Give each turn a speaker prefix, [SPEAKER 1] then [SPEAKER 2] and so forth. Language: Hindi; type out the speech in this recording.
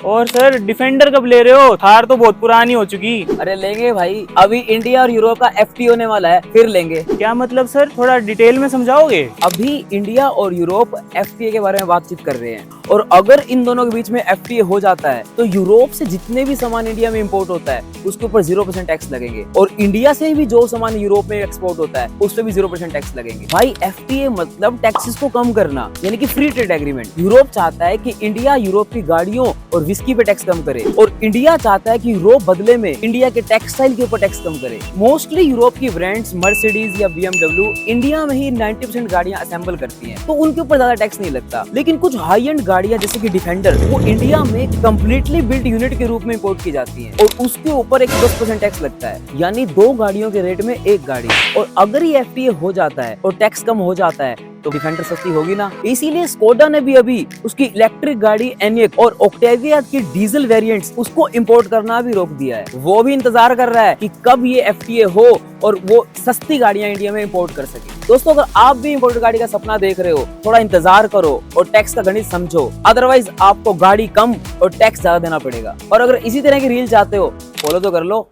[SPEAKER 1] और सर डिफेंडर कब ले रहे हो? थार तो बहुत पुरानी हो चुकी।
[SPEAKER 2] अरे लेंगे भाई, अभी इंडिया और यूरोप का एफटीए होने वाला है, फिर लेंगे।
[SPEAKER 1] क्या मतलब सर, थोड़ा डिटेल में समझाओगे?
[SPEAKER 2] अभी इंडिया और यूरोप एफटीए के बारे में बातचीत कर रहे हैं, और अगर इन दोनों के बीच में एफटीए हो जाता है तो यूरोप से जितने भी सामान इंडिया में इंपोर्ट होता है उसके ऊपर 0% टैक्स लगेंगे, और इंडिया से भी जो सामान यूरोप में एक्सपोर्ट होता है उस पर भी 0% टैक्स लगेंगे। भाई एफटीए मतलब टैक्सेस को कम करना, यानी कि फ्री ट्रेड एग्रीमेंट। यूरोप चाहता है कि इंडिया यूरोप की गाड़ियों और विस्की पे टैक्स कम करे, और इंडिया चाहता है कि यूरोप बदले में इंडिया के टेक्सटाइल के ऊपर टैक्स कम करे। मोस्टली यूरोप की ब्रांड्स मर्सिडीज या बीएमडब्ल्यू इंडिया में ही 90% गाड़ियां असेंबल करती हैं, तो उनके ऊपर ज्यादा टैक्स नहीं लगता। लेकिन कुछ हाई एंड गाड़ियां जैसे कि डिफेंडर, वो इंडिया में कंप्लीटली बिल्ट यूनिट के रूप में इंपोर्ट की जाती हैं, और उसके ऊपर एक 10% टैक्स लगता है, यानी 2 गाड़ियों के रेट में 1 गाड़ी। और अगर ये एफटीए हो जाता है और टैक्स कम हो जाता है तो डिफेंडर सस्ती होगी ना। इसीलिए स्कोडा ने भी अभी उसकी इलेक्ट्रिक गाड़ी एनिक और ऑक्टेविया की डीजल वेरिएंट्स उसको इंपोर्ट करना भी रोक दिया है। वो भी इंतजार कर रहा है कि कब ये एफटीए हो और वो सस्ती गाड़ियां इंडिया में इंपोर्ट कर सके। दोस्तों, अगर आप भी इंपोर्टेड गाड़ी का सपना देख रहे हो, थोड़ा इंतजार करो और टैक्स का गणित समझो, अदरवाइज आपको गाड़ी कम और टैक्स ज्यादा देना पड़ेगा। और अगर इसी तरह की रील चाहते हो, फॉलो तो कर लो।